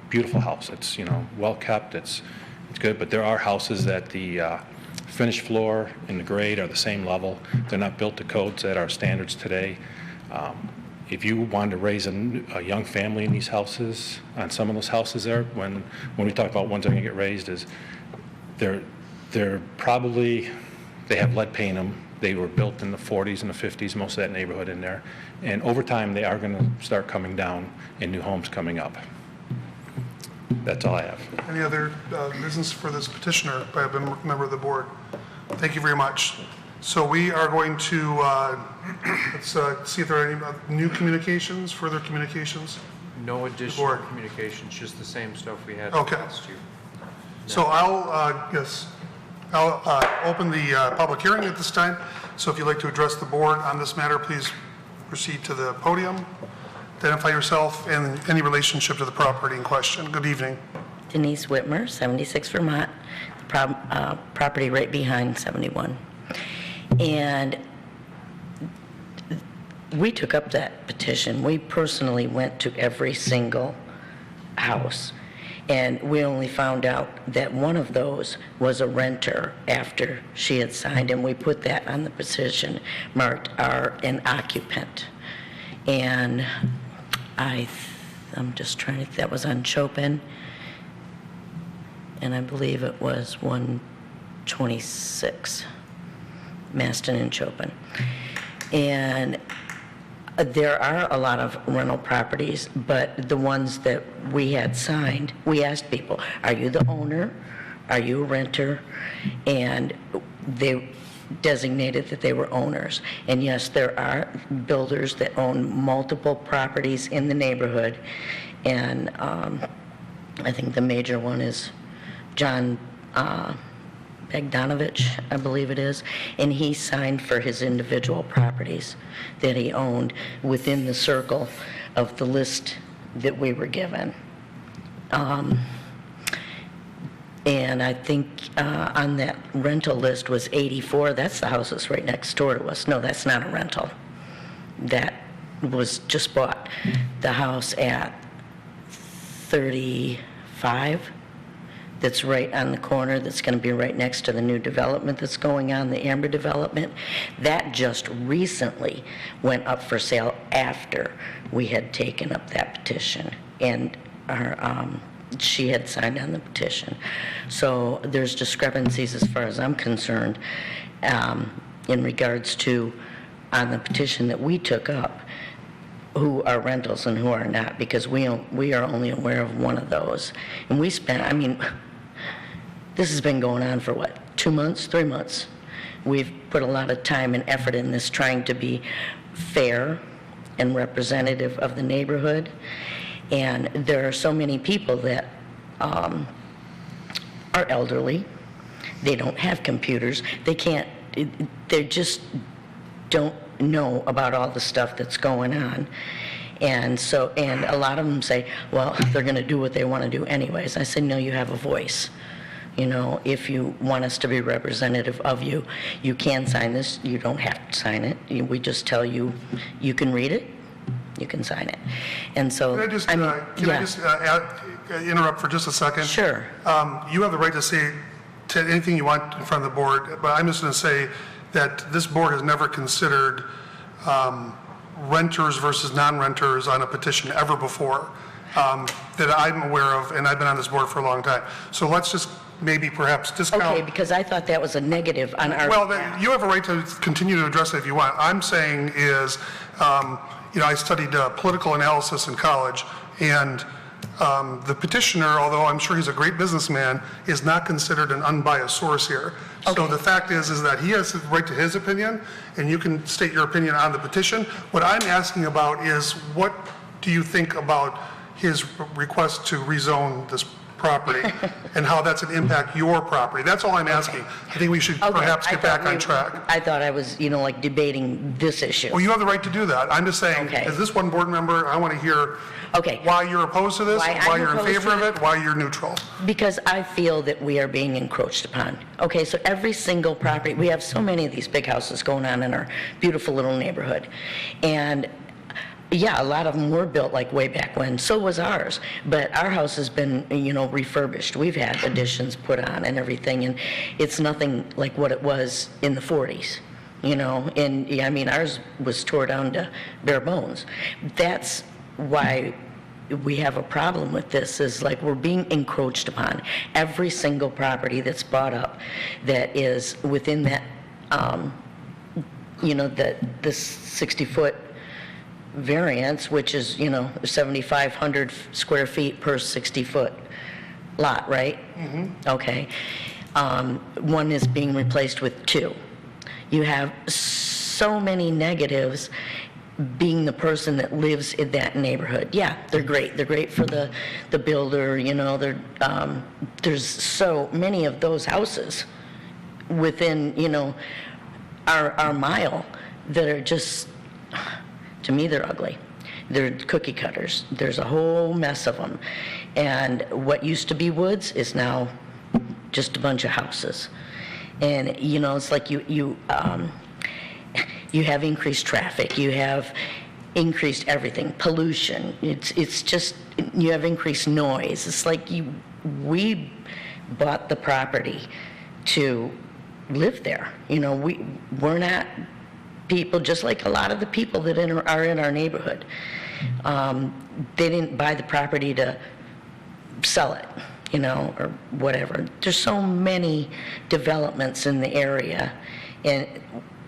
beautiful house. It's well kept. It's good. But there are houses that the finished floor and the grade are the same level. They're not built to codes that are standards today. If you wanted to raise a young family in these houses, on some of those houses there, when we talk about ones that are going to get raised, is they're probably, they have lead paint in them. They were built in the 40s and the 50s, most of that neighborhood in there. And over time, they are going to start coming down and new homes coming up. That's all I have. Any other business for this petitioner by a member of the board? Thank you very much. So we are going to, let's see if there are any new communications, further communications. No additional communications, just the same stuff we had last year. So I'll open the public hearing at this time. So if you'd like to address the board on this matter, please proceed to the podium. Identify yourself and any relationship to the property in question. Good evening. Denise Whitmer, 76 Vermont, property right behind 71. And we took up that petition. We personally went to every single house. And we only found out that one of those was a renter after she had signed, and we put that on the petition, marked an occupant. And I'm just trying to think, that was on Chopin, and I believe it was 126, Maston and Chopin. And There are a lot of rental properties, but the ones that we had signed, we asked people, are you the owner? Are you a renter? And they designated that they were owners. And yes, there are builders that own multiple properties in the neighborhood. And I think the major one is John Bogdanovich, I believe it is, and he signed for his individual properties that he owned within the circle of the list that we were given. And I think on that rental list was 84. That's the house that's right next door to us. No, that's not a rental. That was just bought. The house at 35, that's right on the corner, that's going to be right next to the new development that's going on, the Amber development, that just recently went up for sale after we had taken up that petition. And she had signed on the petition. So there's discrepancies as far as I'm concerned in regards to on the petition that we took up, who are rentals and who are not, because we are only aware of one of those. And we spent, I mean, this has been going on for what, 2 months, 3 months? We've put a lot of time and effort in this, trying to be fair and representative of the neighborhood. And there are so many people that are elderly. They don't have computers. They can't, they just don't know about all the stuff that's going on. And so, and a lot of them say, well, they're going to do what they want to do anyways. I said, no, you have a voice. You know, if you want us to be representative of you, you can sign this. You don't have to sign it. We just tell you, you can read it, you can sign it. And so, Can I just interrupt for just a second? Sure. You have the right to say anything you want in front of the board, but I'm just going to say that this board has never considered renters versus non-renters on a petition ever before that I'm aware of, and I've been on this board for a long time. So let's just maybe perhaps discount. Okay, because I thought that was a negative on our. Well, you have a right to continue to address it if you want. I'm saying is, I studied political analysis in college, and the petitioner, although I'm sure he's a great businessman, is not considered an unbiased source here. Okay. So the fact is that he has the right to his opinion, and you can state your opinion on the petition. What I'm asking about is, what do you think about his request to rezone this property and how that's going to impact your property? That's all I'm asking. I think we should perhaps get back on track. I thought I was, like debating this issue. Well, you have the right to do that. I'm just saying, Okay. as this one board member, I want to hear Okay. why you're opposed to this, Why I'm you're in opposed favor to of it, why you're neutral. Because I feel that we are being encroached upon. Okay, so every single property, we have so many of these big houses going on in our beautiful little neighborhood. And yeah, a lot of them were built like way back when. So was ours. But our house has been, refurbished. We've had additions put on and everything, and it's nothing like what it was in the 40s. And yeah, I mean, ours was tore down to bare bones. That's why we have a problem with this, is like we're being encroached upon. Every single property that's bought up that is within that, the 60-foot variance, which is, 7,500 square feet per 60-foot lot, right? Mm-hmm. Okay. One is being replaced with 2. You have so many negatives being the person that lives in that neighborhood. Yeah, they're great. They're great for the builder, there's so many of those houses within, our mile that are just, to me, they're ugly. They're cookie cutters. There's a whole mess of them. And what used to be woods is now just a bunch of houses. And, it's like you have increased traffic. You have increased everything, pollution. It's just, you have increased noise. It's like we bought the property to live there. We're not people, just like a lot of the people that are in our neighborhood. They didn't buy the property to sell it, or whatever. There's so many developments in the area, and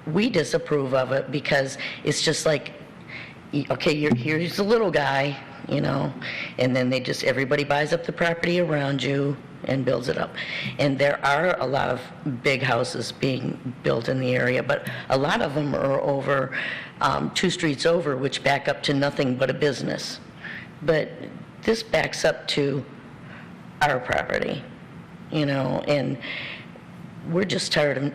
we disapprove of it because it's just like, okay, here's the little guy, you know, and then everybody buys up the property around you and builds it up. And there are a lot of big houses being built in the area, but a lot of them are over 2 streets over, which back up to nothing but a business. But this backs up to our property, you know, and we're just tired of,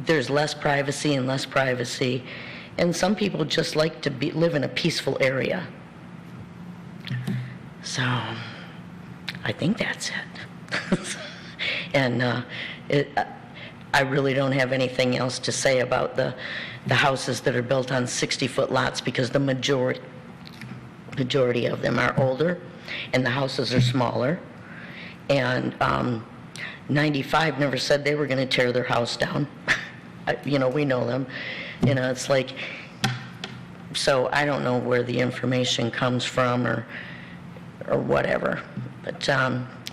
there's less privacy and less privacy, and some people just like to live in a peaceful area. So, I think that's it. And I really don't have anything else to say about the houses that are built on 60-foot lots, because the majority of them are older, and the houses are smaller. And 95 never said they were going to tear their house down. You know, we know them. You know, it's like, so I don't know where the information comes from or whatever. But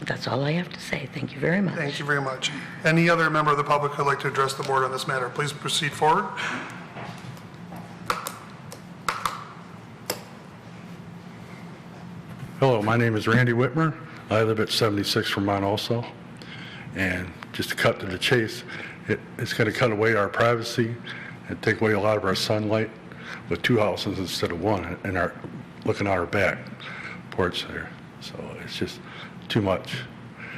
that's all I have to say. Thank you very much. Thank you very much. Any other member of the public who would like to address the board on this matter, please proceed forward. Hello, my name is Randy Whitmer. I live at 76 Vermont also. And just to cut to the chase, it's going to cut away our privacy and take away a lot of our sunlight with 2 houses instead of 1 and looking out our back porch there. So it's just too much.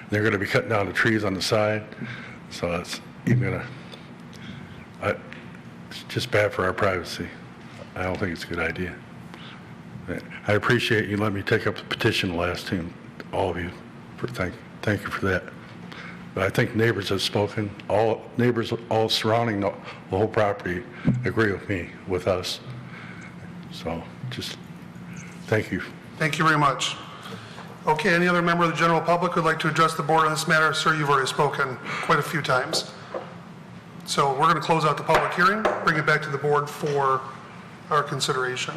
They're going to be cutting down the trees on the side, so it's even going to, it's just bad for our privacy. I don't think it's a good idea. I appreciate you letting me take up the petition last time, all of you. Thank you for that. But I think neighbors have spoken. All neighbors all surrounding the whole property agree with us. So just thank you. Thank you very much. Okay, any other member of the general public who would like to address the board on this matter? Sir, you've already spoken quite a few times. So we're going to close out the public hearing, bring it back to the board for our consideration.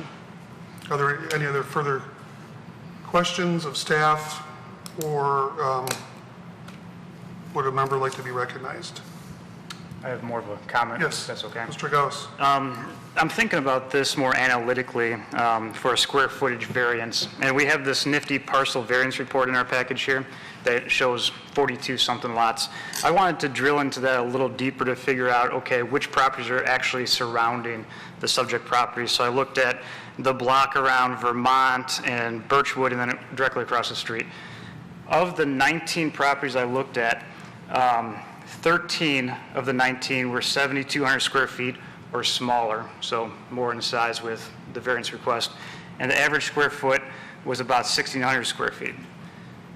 Are there any other further questions of staff, or would a member like to be recognized? I have more of a comment. Yes, if that's okay. Mr. Gauss. I'm thinking about this more analytically for a square footage variance. And we have this nifty parcel variance report in our package here that shows 42-something lots. I wanted to drill into that a little deeper to figure out, okay, which properties are actually surrounding the subject property. So I looked at the block around Vermont and Birchwood, and then directly across the street. Of the 19 properties I looked at, 13 of the 19 were 7,200 square feet or smaller, so more in size with the variance request. And the average square foot was about 1,600 square feet,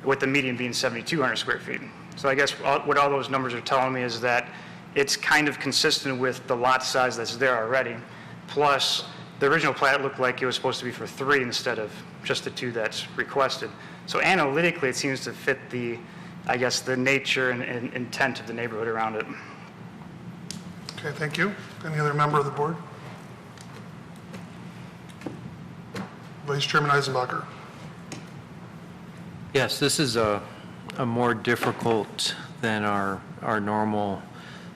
with the median being 7,200 square feet. So I guess what all those numbers are telling me is that it's kind of consistent with the lot size that's there already, plus the original plat looked like it was supposed to be for 3 instead of just the 2 that's requested. So analytically, it seems to fit the, I guess, the nature and intent of the neighborhood around it. Okay, thank you. Any other member of the board? Vice Chairman Eisenbacher. Yes, this is a more difficult than our normal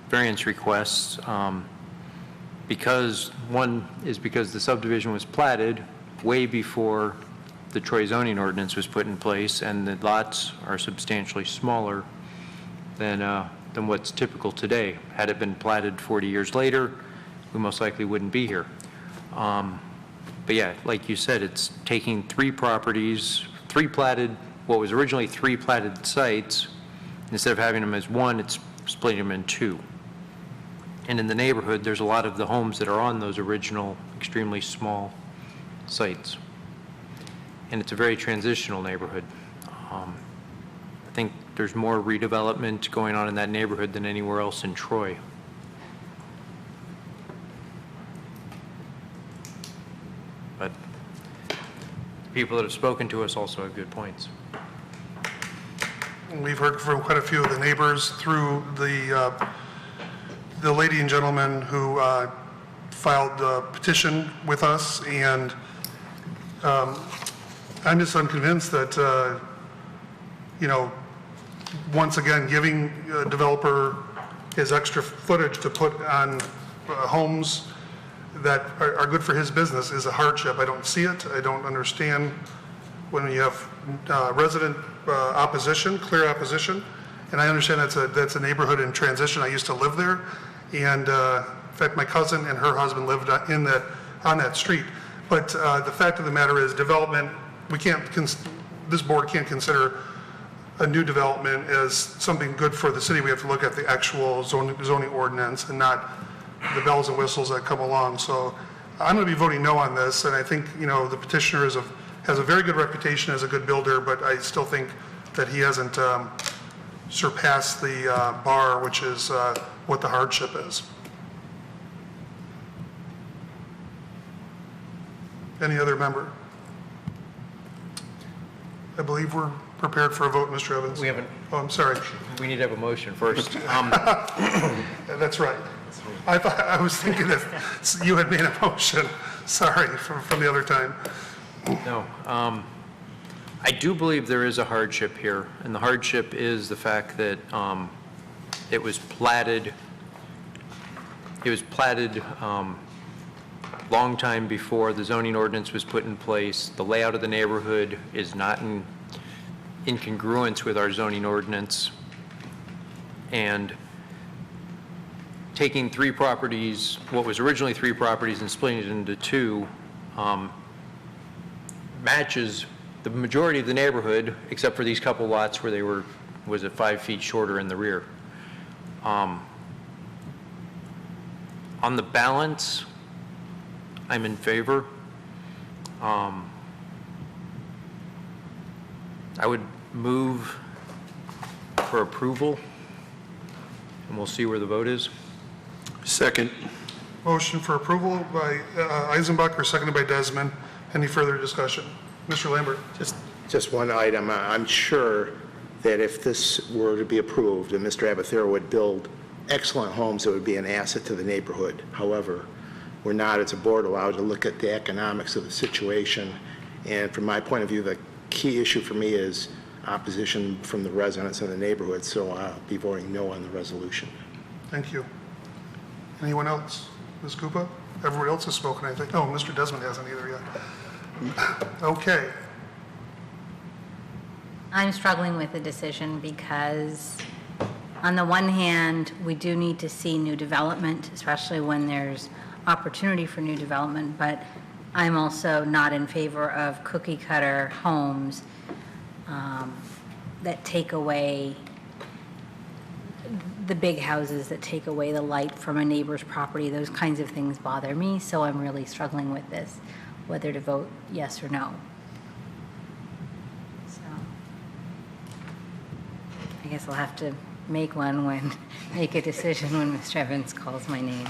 variance requests, because the subdivision was platted way before the Troy zoning ordinance was put in place, and the lots are substantially smaller than what's typical today. Had it been platted 40 years later, we most likely wouldn't be here. But yeah, like you said, it's taking 3 properties, 3 platted, what was originally 3 platted sites, instead of having them as 1, it's splitting them in 2. And in the neighborhood, there's a lot of the homes that are on those original extremely small sites. And it's a very transitional neighborhood. I think there's more redevelopment going on in that neighborhood than anywhere else in Troy. But the people that have spoken to us also have good points. We've heard from quite a few of the neighbors through the lady and gentleman who filed the petition with us, and I'm just unconvinced that, once again, giving a developer his extra footage to put on homes that are good for his business is a hardship. I don't see it. I don't understand when you have resident opposition, clear opposition. And I understand that's a neighborhood in transition. I used to live there. And in fact, my cousin and her husband lived on that street. But the fact of the matter is development, this board can't consider a new development as something good for the city. We have to look at the actual zoning ordinance and not the bells and whistles that come along. So I'm going to be voting no on this, and I think, the petitioner has a very good reputation as a good builder, but I still think that he hasn't surpassed the bar, which is what the hardship is. Any other member? I believe we're prepared for a vote, Mr. Evans. We haven't. Oh, I'm sorry. We need to have a motion first. That's right. I was thinking that you had made a motion. Sorry, from the other time. No. I do believe there is a hardship here, and the hardship is the fact that it was platted long time before the zoning ordinance was put in place. The layout of the neighborhood is not in congruence with our zoning ordinance. And taking 3 properties, what was originally 3 properties, and splitting it into 2 matches the majority of the neighborhood, except for these couple lots where they was it 5 feet shorter in the rear. On the balance, I'm in favor. I would move for approval, and we'll see where the vote is. Second. Motion for approval by Eisenbacher, seconded by Desmond. Any further discussion? Mr. Lambert? Just one item. I'm sure that if this were to be approved, and Mr. Abathera would build excellent homes that would be an asset to the neighborhood. However, we're not, as a board, allowed to look at the economics of the situation. And from my point of view, the key issue for me is opposition from the residents in the neighborhood, so I'll be voting no on the resolution. Thank you. Anyone else? Ms. Koopa? Everyone else has spoken, I think. Oh, Mr. Desmond hasn't either yet. Okay. I'm struggling with the decision because on the one hand, we do need to see new development, especially when there's opportunity for new development, but I'm also not in favor of cookie cutter homes that take away the big houses, that take away the light from a neighbor's property. Those kinds of things bother me, so I'm really struggling with this, whether to vote yes or no. So I guess I'll have to make a decision when Mr. Evans calls my name.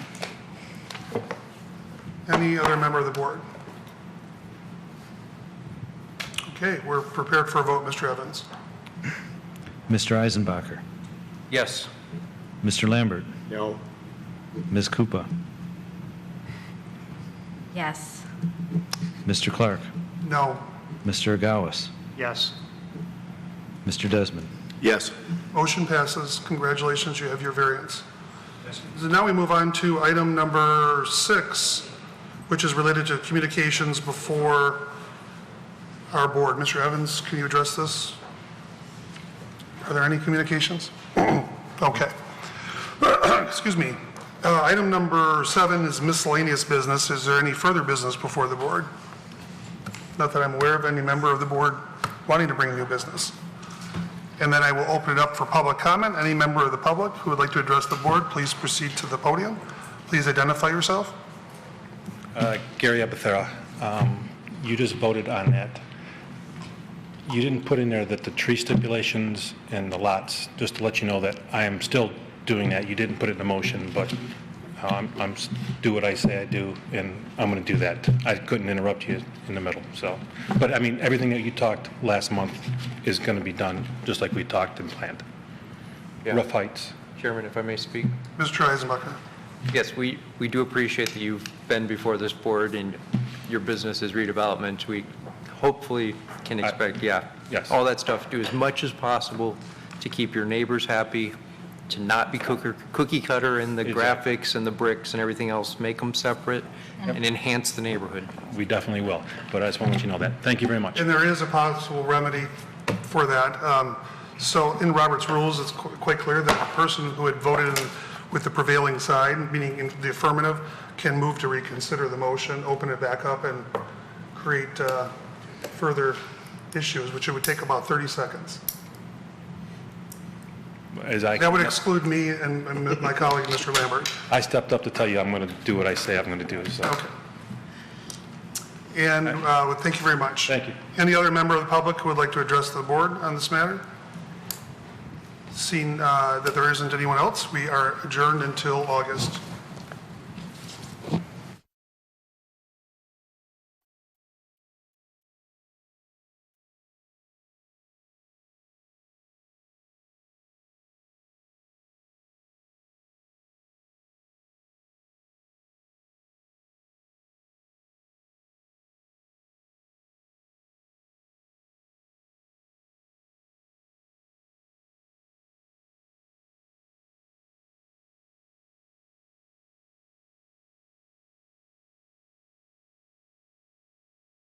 Any other member of the board? Okay, we're prepared for a vote, Mr. Evans. Mr. Eisenbacher, Yes. Mr. Lambert, No? Ms. Koopa, Yes. Mr. Clark, No. Mr. Agawas, Yes. Mr. Desmond. Yes. Motion passes. Congratulations, you have your variance. So now we move on to item number 6, which is related to communications before our board. Mr. Evans, can you address this? Are there any communications? Okay. Excuse me. Item number 7 is miscellaneous business. Is there any further business before the board? Not that I'm aware of any member of the board wanting to bring new business. And then I will open it up for public comment. Any member of the public who would like to address the board, please proceed to the podium. Please identify yourself. Gary Abathera, you just voted on that. You didn't put in there that the tree stipulations and the lots, just to let you know that I am still doing that. You didn't put it in the motion, but I'm do what I say I do, and I'm going to do that. I couldn't interrupt you in the middle, so. But I mean, everything that you talked last month is going to be done just like we talked and planned. Yeah. Rough Heights. Chairman, if I may speak. Mr. Eisenbacher. Yes, we do appreciate that you've been before this board and your business is redevelopment. We hopefully can expect, yes. all that stuff. Do as much as possible to keep your neighbors happy to not be cookie cutter in the graphics and the bricks and everything else, make them separate and enhance the neighborhood. We definitely will, but I just want to let you know that. Thank you very much. And there is a possible remedy for that. So in Robert's rules, it's quite clear that the person who had voted with the prevailing side, meaning in the affirmative, can move to reconsider the motion, open it back up, and create further issues, which it would take about 30 seconds. That would exclude me and my colleague, Mr. Lambert. I stepped up to tell you I'm going to do what I say I'm going to do, so. Okay. And thank you very much. Thank you. Any other member of the public who would like to address the board on this matter? Seeing that there isn't anyone else, we are adjourned until August